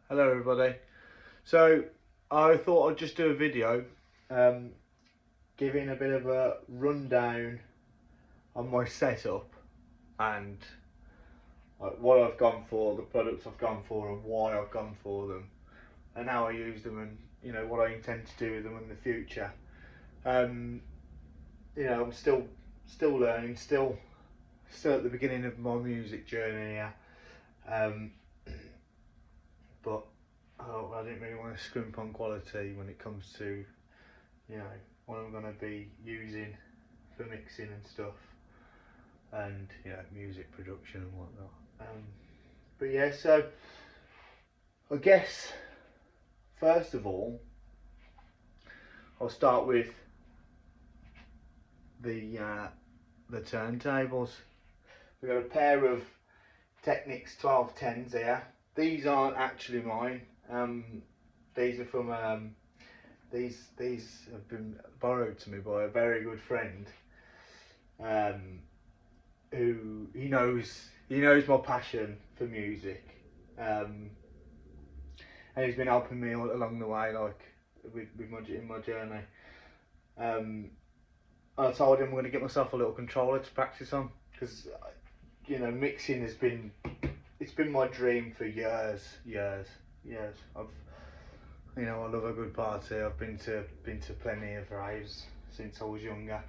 Hello everybody. So I thought I'd just do a video giving a bit of a rundown on my setup and what I've gone for, the products I've gone for and why I've gone for them and how I use them and what I intend to do with them in the future. I'm still learning, still at the beginning of my music journey here. But I didn't really want to scrimp on quality when it comes to what I'm going to be using for mixing and stuff, and music production and whatnot. But yeah, so I guess first of all I'll start with the turntables. We've got a pair of Technics 1210s here. These aren't actually mine. These are from these have been borrowed to me by a very good friend. Who he knows my passion for music, and he's been helping me all along the way, like with my journey. I told him I'm going to get myself a little controller to practice on, because mixing has been my dream for years. I love a good party. I've been to plenty of raves since I was younger,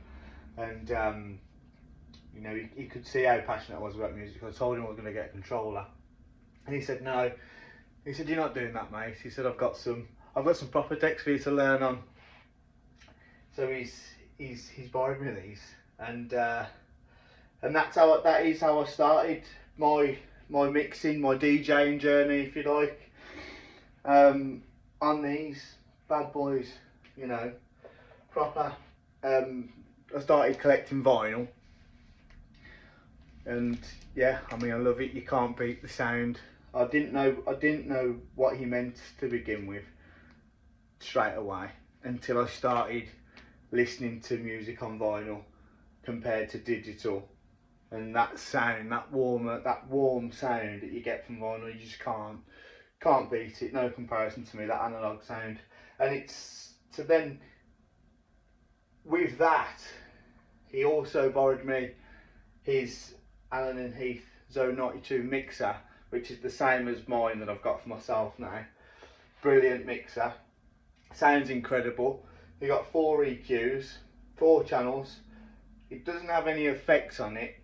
and he could see how passionate I was about music. I told him I was going to get a controller, and he said no. He said, "You're not doing that, mate." He said, I've got some proper decks for you to learn on." So he's borrowed me these, and that is how I started my mixing, my DJing journey, if you like. On these bad boys, proper. I started collecting vinyl, and yeah, I love it. You can't beat the sound. I didn't know what he meant to begin with straight away until I started listening to music on vinyl compared to digital, and that sound, that warm sound that you get from vinyl, you just can't beat it. No comparison to me, that analog sound. And it's so then with that, he also borrowed me his Allenandheath Zone 92 mixer, which is the same as mine that I've got for myself now. Brilliant mixer, sounds incredible. You got 4 EQs, 4 channels. It doesn't have any effects on it,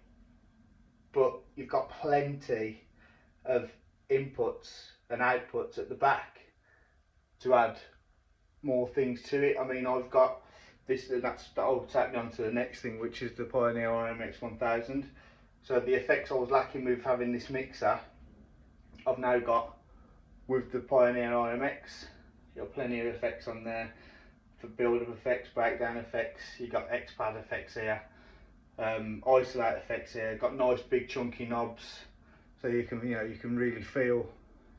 but you've got plenty of inputs and outputs at the back to add more things to it. I've got this, and that'll take me on to the next thing, which is the Pioneer RMX 1000. So the effects I was lacking with having this mixer, I've now got with the Pioneer RMX. You've got plenty of effects on there for build-up effects, breakdown effects. You've got X-pad effects here, isolate effects here. Got nice big chunky knobs, so you can really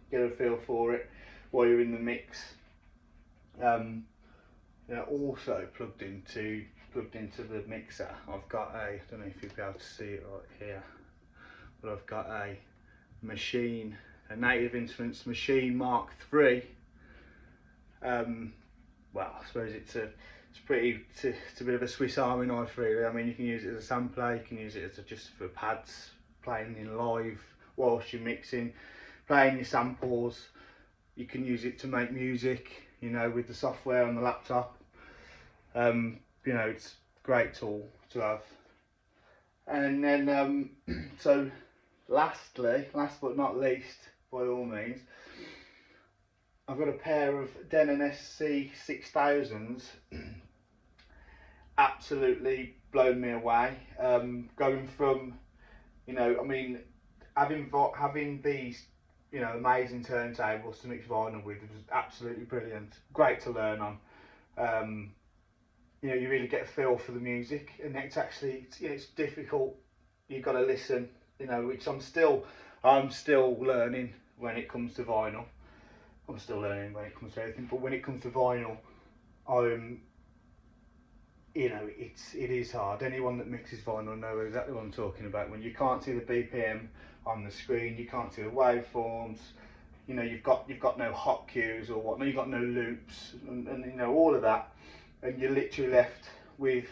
get a feel for it while you're in the mix. Also plugged into the mixer, I've got I don't know if you'll be able to see it right here, but I've got a Native Instruments Machine Mark III. Well, I suppose it's a bit of a Swiss Army knife, really. You can use it as a sampler, you can use it as just for pads, playing in live whilst you're mixing, playing your samples. You can use it to make music, with the software on the laptop. It's a great tool to have. And then, so last but not least, by all means, I've got a pair of Denon SC 6000s. Absolutely blown me away. Going from, having these, amazing turntables to mix vinyl with was absolutely brilliant. Great to learn on. You really get a feel for the music, and it's difficult. You've got to listen, which I'm still learning when it comes to vinyl. I'm still learning when it comes to everything, but when it comes to vinyl, it is hard. Anyone that mixes vinyl knows exactly what I'm talking about. When you can't see the BPM on the screen, you can't see the waveforms, you know, you've got no hot cues or whatnot, you've got no loops, and you know, all of that, and you're literally left with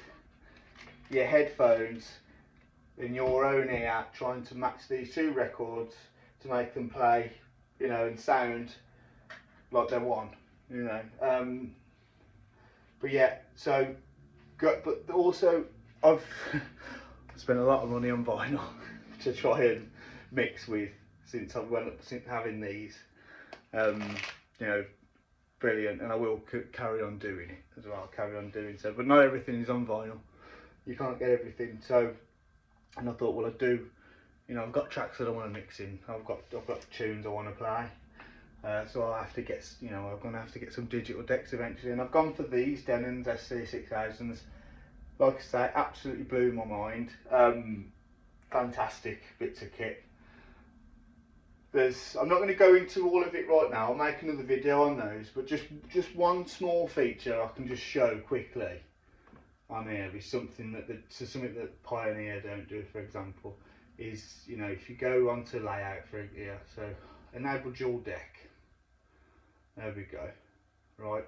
your headphones in your own ear trying to match these two records to make them play, you know, and sound like they're one, you know. But yeah, so but also I've spent a lot of money on vinyl to try and mix with since having these. You know, brilliant, and I will carry on doing it as well. Carry on doing so, but not everything is on vinyl. You can't get everything. So, and I thought, well, I do. You know, I've got tracks that I want to mix in. I've got tunes I want to play. So I'll have to get, you know, I'm gonna have to get some digital decks eventually, and I've gone for these Denonj SC6000s. Like I say, absolutely blew my mind. Fantastic bits of kit. I'm not going to go into all of it right now. I'll make another video on those, but just one small feature I can just show quickly on here is something that Pioneer don't do. For example, is, you know, if you go onto layout for here, so enable dual deck. There we go. Right,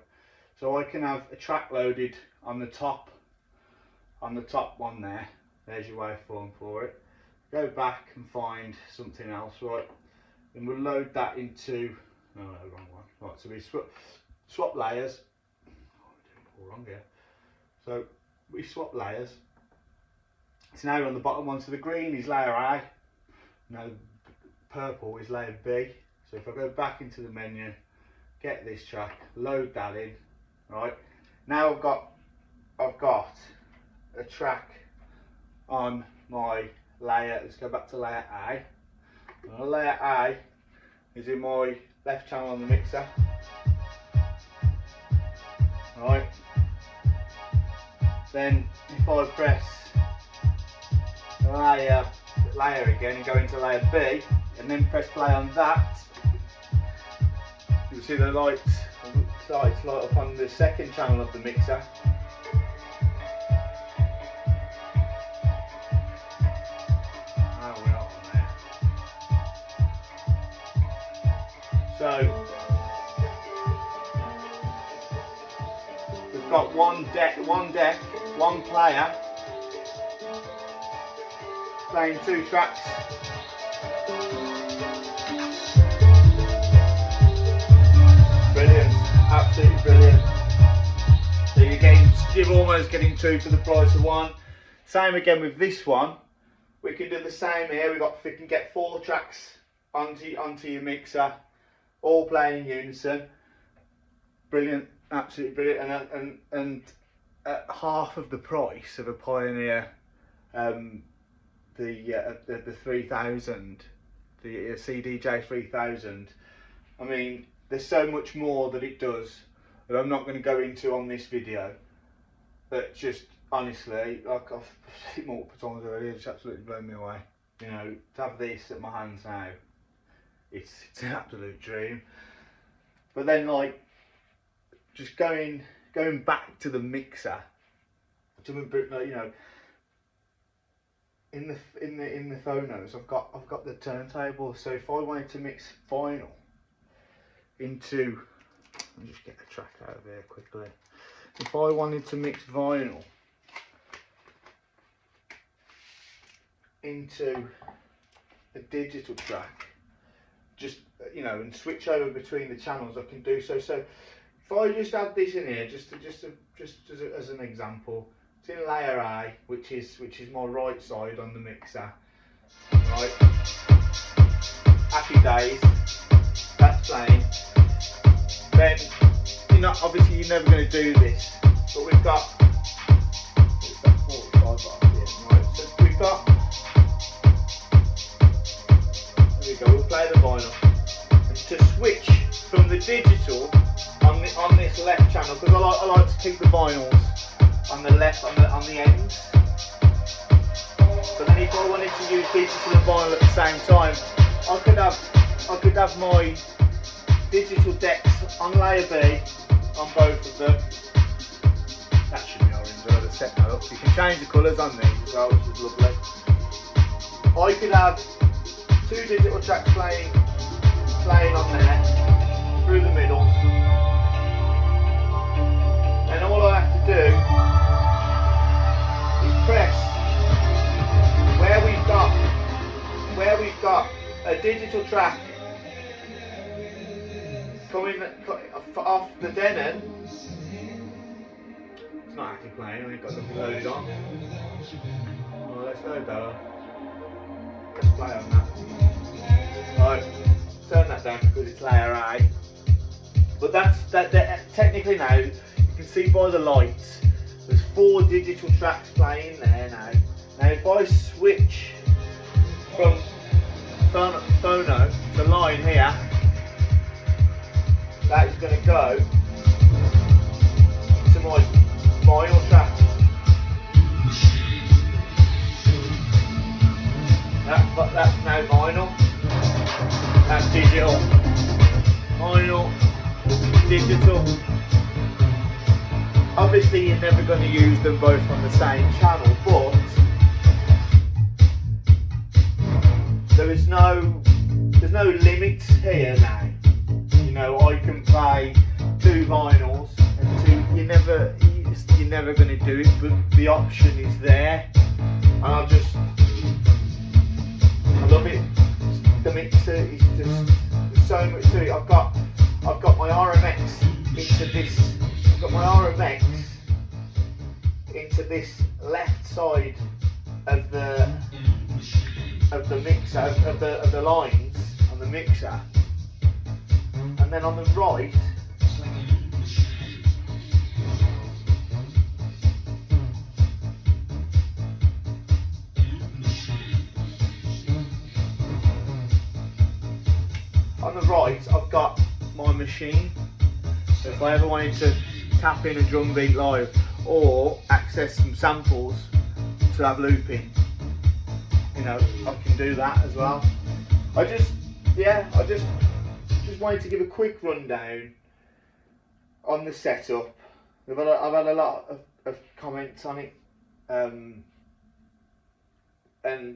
so I can have a track loaded on the top one there. There's your waveform for it. Go back and find something else, right? And we'll load that into, no, wrong one. Right, so we swap layers. Oh, we're doing it all wrong here. So we swap layers. So now we're on the bottom one. So the green is layer A. Now purple is layer B. So if I go back into the menu, get this track, load that in. Right. Now I've got a track on my layer. Let's go back to layer A. And layer A is in my left channel on the mixer. Right. Then if I press layer again and go into layer B, and then press play on that, you'll see the lights light up on the second channel of the mixer. So we've got one deck, one player playing two tracks. Brilliant, absolutely brilliant. So you're almost getting two for the price of one. Same again with this one. We can do the same here. We can get 4 tracks onto your mixer, all playing in unison. Brilliant, absolutely brilliant, and at half of the price of a Pioneer, the 3000, the CDJ 3000. I mean, there's so much more that it does that I'm not going to go into on this video. But just honestly, like I've said it multiple times already, it's absolutely blown me away. You know, to have this at my hands now, it's an absolute dream. But then, like, just going back to the mixer, to, you know, in the phonos, I've got the turntable. So if I wanted to mix vinyl into, let me just get the track out of here quickly. If I wanted to mix vinyl into a digital track, just, you know, and switch over between the channels, I can do so. So if I just add this in here, just as an example, it's in layer A, which is my right side on the mixer. Right, happy days, that's playing. Then, you know, obviously you're never going to do this, but we've got, what's that, 45 bars here, right? So we've got, there we go, we'll play the vinyl. And to switch from the digital on this left channel, because I like to keep the vinyls on the left, on the ends. But then if I wanted to use digital and vinyl at the same time, I could have my digital decks on layer B on both of them. That should be orange. I'll have set that up. You can change the colours on these as well, which is lovely. I could have 2 digital tracks playing laying on there, through the middles, and all I have to do is press where we've got a digital track coming off the Denon. It's not actually playing, I ain't got nothing loaded on. Well, let's go Denon. Let's play on that. Right, turn that down because it's layer A. But that's technically now, you can see by the lights, there's 4 digital tracks playing there now. Now if I switch from phono to line here, that is going to go to my vinyl track. That's now vinyl. That's digital. Vinyl, digital. Obviously you're never going to use them both on the same channel, but there's no limits here now. You know, I can play 2 vinyls and 2. You're never going to do it, but the option is there, and I love it. The mixer is just, there's so much to it. I've got my RMX into this. I've got my RMX into this left side of the mixer, of the lines on the mixer, and then on the right I've got my machine. So if I ever wanted to tap in a drum beat live or access some samples to have looping, you know, I can do that as well. I just wanted to give a quick rundown on the setup. I've had a lot of comments on it, and I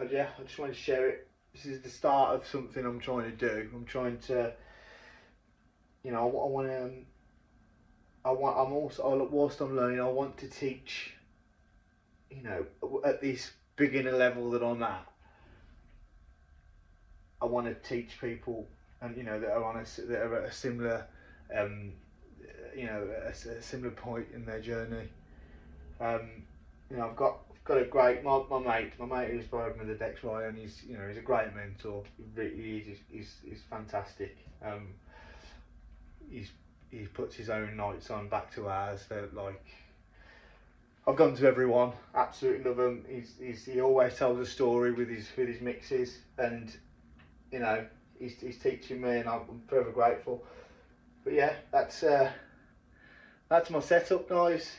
just wanted to share it. This is the start of something I'm trying to do. I'm trying to, you know, whilst I'm learning, I want to teach, you know, at this beginner level that I'm at. I want to teach people, and you know, that are at a similar, you know, a similar point in their journey. You know, I've got a great my mate who's inspired me with the Dex Ryan. He's a great mentor. He's fantastic. He puts his own nights on back to ours. They're like, I've gone to everyone, absolutely love him. He always tells a story with his mixes, and you know, he's teaching me, and I'm forever grateful. But yeah, that's my setup, guys.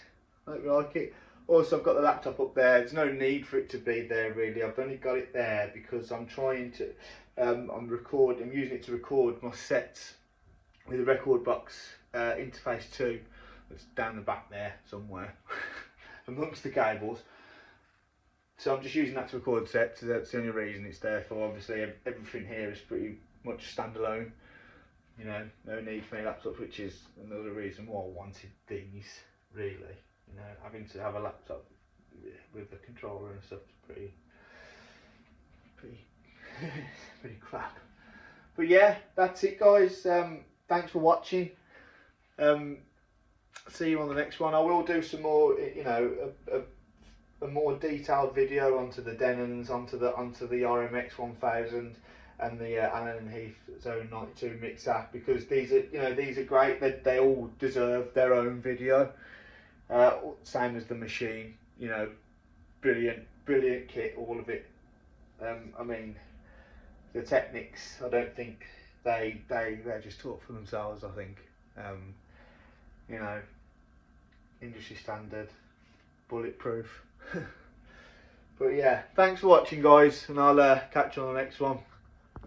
I hope you like it. Also, I've got the laptop up there. There's no need for it to be there really. I've only got it there because I'm trying to, I'm using it to record my sets with a record box interface 2 that's down the back there somewhere amongst the cables. So I'm just using that to record sets. So that's the only reason it's there for. Obviously, everything here is pretty much standalone. You know, no need for any laptops, which is another reason why I wanted these really. You know, having to have a laptop with the controller and stuff is pretty crap. But yeah, that's it, guys. Thanks for watching. See you on the next one. I will do some more, you know, a more detailed video onto the Denons, onto the RMX 1000 and the Allenandheath Zone 92 mixer, because these are great. They all deserve their own video. Same as the machine, you know, brilliant kit, all of it. I mean, the Technics, I don't think they just talk for themselves. I think, you know, industry standard, bulletproof. But yeah, thanks for watching, guys, and I'll catch you on the next one.